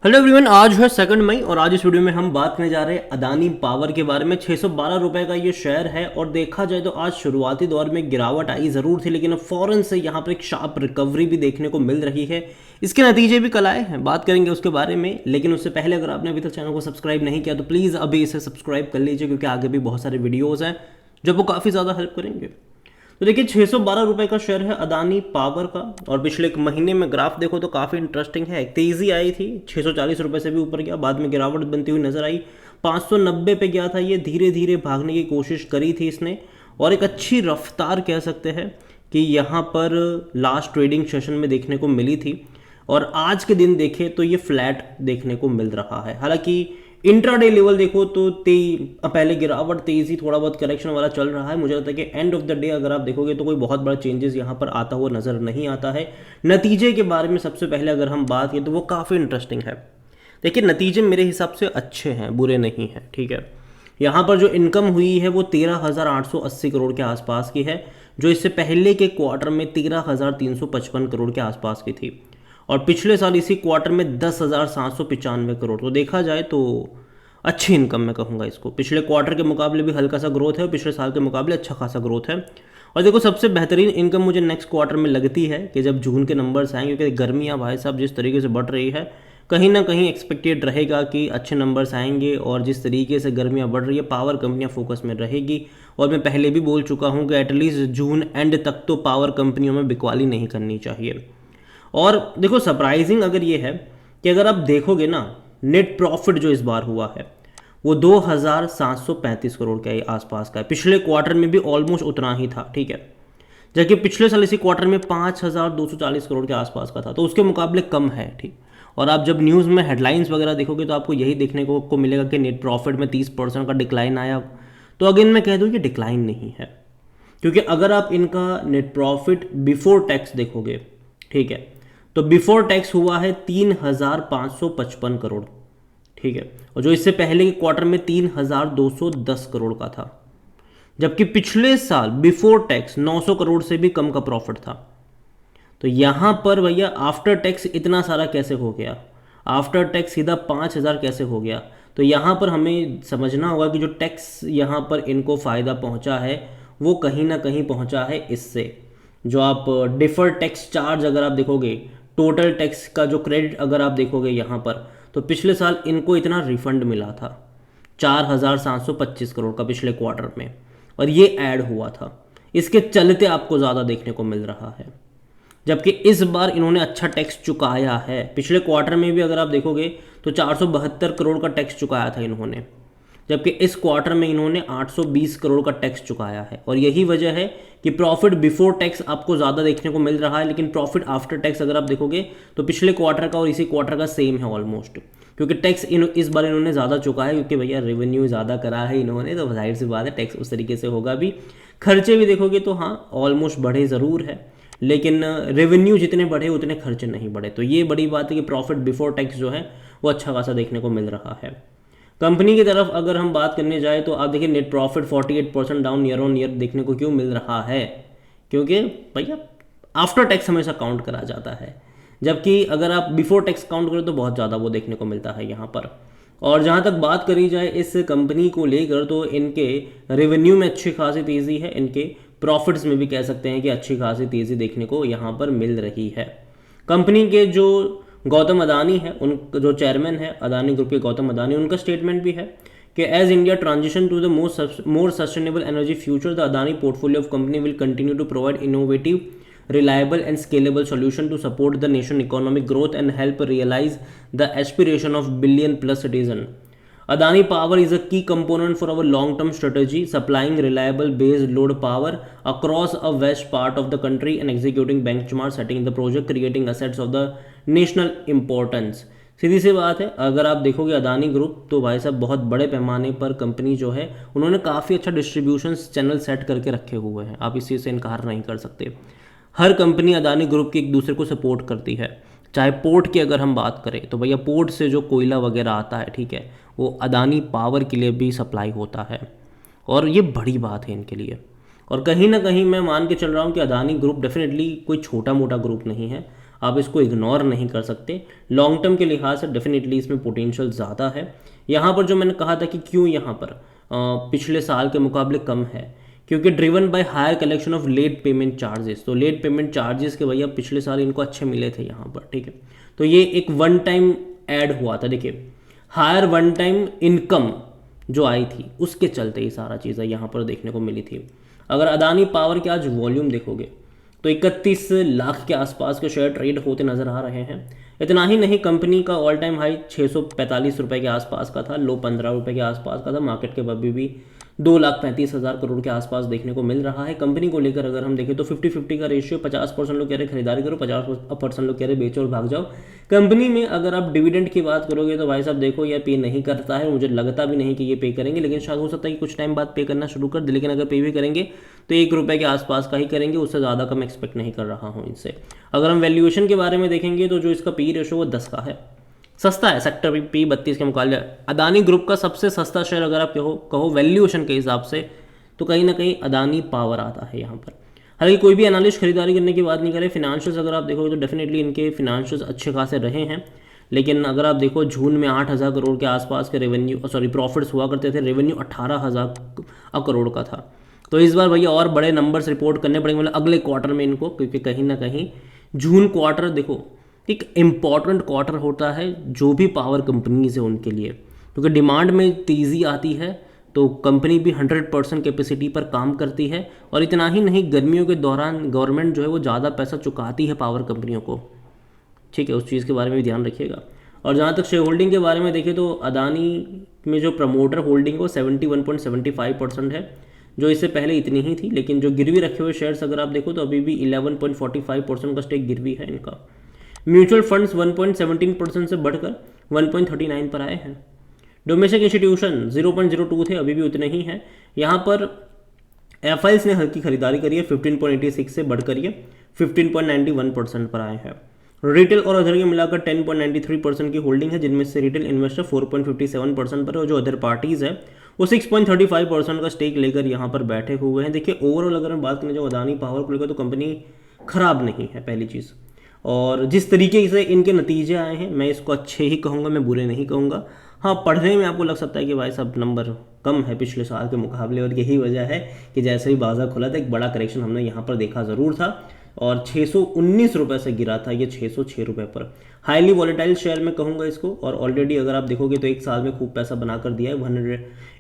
Hello everyone, आज है 2 मई और आज इस वीडियो में हम बात करने जा रहे हैं अदानी पावर के बारे में। 612 रुपए का ये शेयर है और देखा जाए तो आज शुरुआती दौर में गिरावट आई ज़रूर थी, लेकिन अब फ़ौरन से यहाँ पर एक शार्प रिकवरी भी देखने को मिल रही है। इसके नतीजे भी कल आए हैं, बात करेंगे उसके बारे में। लेकिन उससे पहले अगर आपने अभी तक चैनल को सब्सक्राइब नहीं किया तो प्लीज़ अभी इसे सब्सक्राइब कर लीजिए, क्योंकि आगे भी बहुत सारे वीडियोज़ हैं जो आपको काफ़ी ज़्यादा हेल्प करेंगे। तो देखिए, 612 रुपए का शेयर है अदानी पावर का और पिछले एक महीने में ग्राफ देखो तो काफ़ी इंटरेस्टिंग है। तेज़ी आई थी, 640 रुपए से भी ऊपर गया, बाद में गिरावट बनती हुई नजर आई। 590 पे गया था, ये धीरे धीरे भागने की कोशिश करी थी इसने और एक अच्छी रफ्तार कह सकते हैं कि यहाँ पर लास्ट ट्रेडिंग सेशन में देखने को मिली थी। और आज के दिन देखें तो ये फ्लैट देखने को मिल रहा है। हालांकि इंट्राडे लेवल देखो तो पहले गिरावट, तेजी, थोड़ा बहुत करेक्शन वाला चल रहा है। मुझे लगता है कि एंड ऑफ द डे अगर आप देखोगे तो कोई बहुत बड़ा चेंजेस यहाँ पर आता हुआ नजर नहीं आता है। नतीजे के बारे में सबसे पहले अगर हम बात करें तो वो काफ़ी इंटरेस्टिंग है। देखिए, नतीजे मेरे हिसाब से अच्छे हैं, बुरे नहीं हैं, ठीक है। यहाँ पर जो इनकम हुई है वो 13,880 करोड़ के आसपास की है, जो इससे पहले के क्वार्टर में 13,355 करोड़ के आसपास की थी और पिछले साल इसी क्वार्टर में 10,795 करोड़। तो देखा जाए तो अच्छी इनकम मैं कहूँगा इसको। पिछले क्वार्टर के मुकाबले भी हल्का सा ग्रोथ है और पिछले साल के मुकाबले अच्छा खासा ग्रोथ है। और देखो, सबसे बेहतरीन इनकम मुझे नेक्स्ट क्वार्टर में लगती है कि जब जून के नंबर्स आएंगे, क्योंकि गर्मियाँ भाई साहब जिस तरीके से बढ़ रही है, कहीं ना कहीं एक्सपेक्टेड रहेगा कि अच्छे नंबर्स आएंगे। और जिस तरीके से गर्मियाँ बढ़ रही है, पावर कंपनियाँ फोकस में रहेगी। और मैं पहले भी बोल चुका हूँ कि एटलीस्ट जून एंड तक तो पावर कंपनियों में बिकवाली नहीं करनी चाहिए। और देखो, सरप्राइजिंग अगर ये है कि अगर आप देखोगे ना, नेट प्रॉफिट जो इस बार हुआ है वो 2,735 करोड़ के आसपास का है। पिछले क्वार्टर में भी ऑलमोस्ट उतना ही था, ठीक है। जबकि पिछले साल इसी क्वार्टर में 5,240 करोड़ के आसपास का था, तो उसके मुकाबले कम है, ठीक। और आप जब न्यूज़ में हेडलाइंस वगैरह देखोगे तो आपको यही देखने को मिलेगा कि नेट प्रॉफिट में 30% का डिक्लाइन आया। तो अगेन मैं कह दूँ कि डिक्लाइन नहीं है, क्योंकि अगर आप इनका नेट प्रॉफिट बिफोर टैक्स देखोगे, ठीक है, तो बिफोर टैक्स हुआ है 3,555 करोड़, ठीक है। और जो इससे पहले के क्वार्टर में 3,210 करोड़ का था, जबकि पिछले साल बिफोर टैक्स 900 करोड़ से भी कम का प्रॉफिट था। तो यहां पर भैया आफ्टर टैक्स इतना सारा कैसे हो गया, आफ्टर टैक्स सीधा 5,000 कैसे हो गया। तो यहां पर हमें समझना होगा कि जो टैक्स यहां पर इनको फ़ायदा पहुंचा है वो कहीं ना कहीं पहुंचा है इससे। जो आप डिफर्ड टैक्स चार्ज अगर आप देखोगे, टोटल टैक्स का जो क्रेडिट अगर आप देखोगे यहाँ पर, तो पिछले साल इनको इतना रिफंड मिला था 4,725 करोड़ का पिछले क्वार्टर में, और ये ऐड हुआ था। इसके चलते आपको ज़्यादा देखने को मिल रहा है। जबकि इस बार इन्होंने अच्छा टैक्स चुकाया है। पिछले क्वार्टर में भी अगर आप देखोगे तो 472 करोड़ का टैक्स चुकाया था इन्होंने, जबकि इस क्वार्टर में इन्होंने 820 करोड़ का टैक्स चुकाया है। और यही वजह है कि प्रॉफिट बिफोर टैक्स आपको ज़्यादा देखने को मिल रहा है, लेकिन प्रॉफिट आफ्टर टैक्स अगर आप देखोगे तो पिछले क्वार्टर का और इसी क्वार्टर का सेम है ऑलमोस्ट। क्योंकि टैक्स इस बार इन्होंने ज़्यादा चुकाया है, क्योंकि भैया रेवेन्यू ज़्यादा करा है इन्होंने, तो जाहिर सी बात है टैक्स उस तरीके से होगा भी। खर्चे भी देखोगे तो हाँ, ऑलमोस्ट बढ़े ज़रूर है, लेकिन रेवेन्यू जितने बढ़े उतने खर्चे नहीं बढ़े। तो ये बड़ी बात है कि प्रॉफिट बिफोर टैक्स जो है वो अच्छा खासा देखने को मिल रहा है। कंपनी की तरफ अगर हम बात करने जाए तो आप देखिए, net profit 48% down year on year देखने को क्यों मिल रहा है, क्योंकि भैया आफ्टर टैक्स हमेशा काउंट करा जाता है, जबकि अगर आप बिफोर टैक्स काउंट करें तो बहुत ज़्यादा वो देखने को मिलता है यहाँ पर। और जहाँ तक बात करी जाए इस कंपनी को लेकर, तो इनके रेवेन्यू में अच्छी खासी तेज़ी है, इनके प्रॉफिट्स में भी कह सकते हैं कि अच्छी खासी तेज़ी देखने को यहाँ पर मिल रही है। कंपनी के जो गौतम अदानी है, उन जो चेयरमैन है अदानी ग्रुप के गौतम अदानी, उनका स्टेटमेंट भी है कि as India transition to the more sustainable energy future, the Adani portfolio of company will continue to provide innovative, reliable and scalable solution to support the nation economic growth and help realize the aspiration of billion plus citizen. Adani Power is a key component for our long term strategy, supplying reliable base load power across a west part of the country and executing benchmark setting the project creating assets of the national importance. सीधी सी बात है, अगर आप देखोगे Adani group, तो भाई साहब बहुत बड़े पैमाने पर कंपनी जो है उन्होंने काफ़ी अच्छा डिस्ट्रीब्यूशन चैनल सेट करके रखे हुए हैं, आप इस चीज़ से इनकार नहीं कर सकते। हर कंपनी अदानी ग्रुप की एक दूसरे को सपोर्ट करती है। चाहे पोर्ट की अगर हम बात करें तो भैया पोर्ट से जो कोयला वगैरह आता है, ठीक है, वो अदानी पावर के लिए भी सप्लाई होता है, और ये बड़ी बात है इनके लिए। और कहीं ना कहीं मैं मान के चल रहा हूँ कि अदानी ग्रुप डेफिनेटली कोई छोटा मोटा ग्रुप नहीं है। आप इसको इग्नोर नहीं कर सकते। लॉन्ग टर्म के लिहाज से डेफिनेटली इसमें पोटेंशियल ज़्यादा है। यहाँ पर जो मैंने कहा था कि क्यों यहाँ पर पिछले साल के मुकाबले कम है, क्योंकि driven by higher collection of late payment charges. तो लेट पेमेंट चार्जेस के भैया पिछले साल इनको अच्छे मिले थे यहाँ पर, ठीक है। तो ये एक वन टाइम ऐड हुआ था, देखिए हायर वन टाइम इनकम जो आई थी उसके चलते ही सारा चीज़ें यहाँ पर देखने को मिली थी। अगर अदानी पावर के आज वॉल्यूम देखोगे तो 31 लाख के आसपास के शेयर ट्रेड होते नजर आ रहे हैं। इतना ही नहीं, कंपनी का ऑल टाइम हाई 645 रुपये के आसपास का था, लो 15 रुपये के आसपास का था। मार्केट के अभी भी 2,35,000 करोड़ के आसपास देखने को मिल रहा है। कंपनी को लेकर अगर हम देखें तो 50-50 का रेशियो, 50% लोग कह रहे खरीदारी करो, 50% लोग कह रहे बेचो और भाग जाओ। कंपनी में अगर आप डिविडेंड की बात करोगे तो भाई साहब देखो ये पे नहीं करता है, मुझे लगता भी नहीं कि ये पे करेंगे, लेकिन शायद हो सकता है कि कुछ टाइम बाद पे करना शुरू कर दे। लेकिन अगर पे भी करेंगे तो 1 रुपये के आसपास का ही करेंगे, उससे ज़्यादा कम एक्सपेक्ट नहीं कर रहा हूँ इनसे। अगर हम वैल्यूएशन के बारे में देखेंगे तो जो इसका पी रेशो वो 10 का है, सस्ता है सेक्टर पी 32 के मुकाबले। अदानी ग्रुप का सबसे सस्ता शेयर अगर आप कहो वैल्यूएशन के हिसाब से तो कहीं ना कहीं अदानी पावर आता है यहाँ पर। हालांकि कोई भी एनालिस्ट खरीदारी करने की बात नहीं करे। फिनांशियल्स अगर आप देखोगे तो डेफिनेटली इनके फिनांशियल्स अच्छे खासे रहे हैं, लेकिन अगर आप देखो जून में 8,000 करोड़ के आसपास के प्रॉफिट्स हुआ करते थे, रेवेन्यू 18,000 करोड़ का था। तो इस बार भैया और बड़े नंबर्स रिपोर्ट करने पड़ेंगे, मतलब अगले क्वार्टर में इनको, क्योंकि कहीं ना कहीं जून क्वार्टर देखो एक इम्पॉर्टेंट क्वार्टर होता है जो भी पावर कंपनीज है उनके लिए, क्योंकि डिमांड में तेज़ी आती है तो कंपनी भी 100% कैपेसिटी पर काम करती है। और इतना ही नहीं, गर्मियों के दौरान गवर्नमेंट जो है वो ज़्यादा पैसा चुकाती है पावर कंपनियों को, ठीक है, उस चीज़ के बारे में भी ध्यान रखिएगा। और जहाँ तक शेयर होल्डिंग के बारे में देखें तो अदानी में जो प्रमोटर होल्डिंग है वो 71.75% है, जो इससे पहले इतनी ही थी। लेकिन जो गिरवी रखे हुए शेयर्स अगर आप देखो तो अभी भी 11.45% का स्टेक गिरवी है इनका। म्यूचुअल फंड्स 1.17% से बढ़कर 1.39 पर आए हैं। डोमेस्टिक इंस्टीट्यूशन 0.02 थे, अभी भी उतने ही हैं। यहाँ पर एफआईएस ने हल्की खरीदारी करी है, 15.86 से बढ़कर ये 15.91% पर आए हैं। रिटेल और अदर के मिलाकर 10.93% की होल्डिंग है, जिनमें से रिटेल इन्वेस्टर 4.57% पर है और जो अदर पार्टीज है वो 6.35% का स्टेक लेकर यहाँ पर बैठे हुए हैं। देखिए ओवरऑल अगर हम बात करें जो अदानी पावर को लेकर तो कंपनी खराब नहीं है पहली चीज़, और जिस तरीके से इनके नतीजे आए हैं मैं इसको अच्छे ही कहूँगा, मैं बुरे नहीं कहूँगा। हाँ, पढ़ने में आपको लग सकता है कि भाई साहब नंबर कम है पिछले साल के मुकाबले, और यही वजह है कि जैसे ही बाजार खुला था एक बड़ा करेक्शन हमने यहाँ पर देखा ज़रूर था और 619 रुपये से गिरा था ये 606 रुपये पर। हाईली वॉलेटाइल शेयर में कहूँगा इसको, और ऑलरेडी अगर आप देखोगे तो एक साल में खूब पैसा बनाकर दिया है,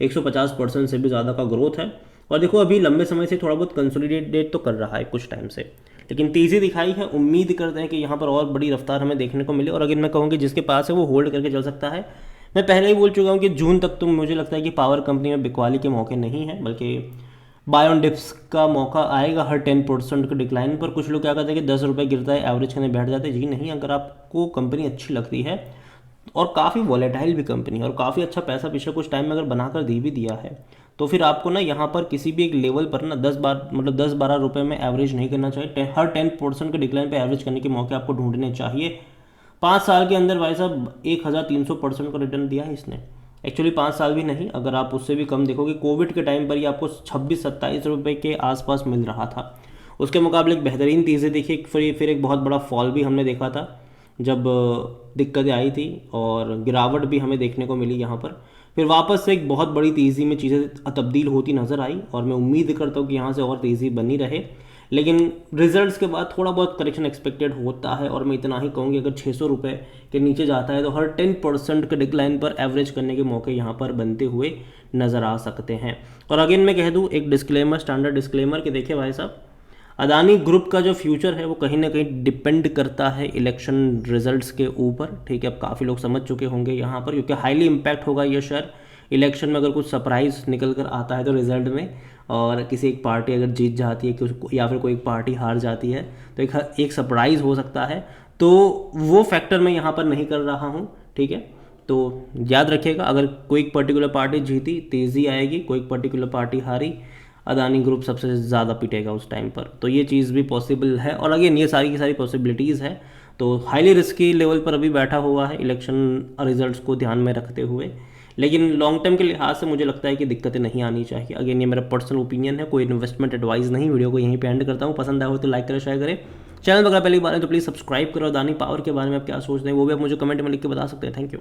150% से भी ज़्यादा का ग्रोथ है। और देखो अभी लंबे समय से थोड़ा बहुत कंसोलिडेट तो कर रहा है कुछ टाइम से, लेकिन तेज़ी दिखाई है। उम्मीद करते हैं कि यहाँ पर और बड़ी रफ्तार हमें देखने को मिले। और अगर मैं कहूँ कि जिसके पास है वो होल्ड करके चल सकता है। मैं पहले ही बोल चुका हूँ कि जून तक तो मुझे लगता है कि पावर कंपनी में बिकवाली के मौके नहीं हैं, बल्कि बाय ऑन डिप्स का मौका आएगा हर 10% के डिक्लाइन पर। कुछ लोग क्या करते हैं कि 10 रुपये गिरता है एवरेज करने बैठ जाते हैं। जी नहीं, अगर आपको कंपनी अच्छी लगती है और काफ़ी वॉलेटाइल भी कंपनी है और काफ़ी अच्छा पैसा पिछले कुछ टाइम में अगर बनाकर दे भी दिया है, तो फिर आपको ना यहाँ पर किसी भी एक लेवल पर ना 10-12 रुपये में एवरेज नहीं करना चाहिए। हर 10% के डिक्लाइन पे एवरेज करने के मौके आपको ढूंढने चाहिए। 5 साल के अंदर भाई साहब 1300% का रिटर्न दिया है इसने। एक्चुअली 5 साल भी नहीं, अगर आप उससे भी कम देखोगे, कोविड के टाइम पर ही आपको 26-27 रुपये के आसपास मिल रहा था। उसके मुकाबले एक बेहतरीन तेज़ी देखिए, फिर एक बहुत बड़ा फॉल भी हमने देखा था जब दिक्कतें आई थी, और गिरावट भी हमें देखने को मिली यहाँ पर। फिर वापस से एक बहुत बड़ी तेज़ी में चीज़ें तब्दील होती नज़र आई, और मैं उम्मीद करता हूँ कि यहाँ से और तेज़ी बनी रहे। लेकिन रिजल्ट्स के बाद थोड़ा बहुत करेक्शन एक्सपेक्टेड होता है, और मैं इतना ही कहूँगी अगर 600 रुपये के नीचे जाता है तो हर 10% के डिक्लाइन पर एवरेज करने के मौके यहाँ पर बनते हुए नज़र आ सकते हैं। और अगेन मैं कह दूँ एक डिस्क्लेमर, स्टैंडर्ड डिस्क्लेमर, कि देखिए भाई साहब अदानी ग्रुप का जो फ्यूचर है वो कहीं ना कहीं डिपेंड करता है इलेक्शन रिजल्ट्स के ऊपर, ठीक है। अब काफ़ी लोग समझ चुके होंगे यहाँ पर, क्योंकि हाईली इम्पैक्ट होगा ये शेयर इलेक्शन में। अगर कुछ सरप्राइज निकल कर आता है तो रिजल्ट में, और किसी एक पार्टी अगर जीत जाती है या फिर कोई एक पार्टी हार जाती है तो एक सरप्राइज़ हो सकता है, तो वो फैक्टर मैं यहाँ पर नहीं कर रहा हूँ, ठीक है। तो याद रखिएगा, अगर कोई पर्टिकुलर पार्टी जीती तेज़ी आएगी, कोई पर्टिकुलर पार्टी हारी अदानी ग्रुप सबसे ज़्यादा पिटेगा उस टाइम पर। तो ये चीज़ भी पॉसिबल है, और अगेन ये सारी की सारी पॉसिबिलिटीज़ है। तो हाईली रिस्की लेवल पर अभी बैठा हुआ है इलेक्शन रिजल्ट्स को ध्यान में रखते हुए, लेकिन लॉन्ग टर्म के लिहाज से मुझे लगता है कि दिक्कतें नहीं आनी चाहिए। अगेन ये मेरा पर्सनल ओपिनियन है, कोई इन्वेस्टमेंट एडवाइस नहीं। वीडियो को यहीं पे एंड करता हूँ। पसंद आए हो तो लाइक करें, शेयर करें। चैनल वगैरह पहली बार है तो प्लीज़ सब्सक्राइब करो। अदानी पावर के बारे में आप क्या सोचते हैं वो भी आप मुझे कमेंट में लिख के बता सकते हैं। Thank you.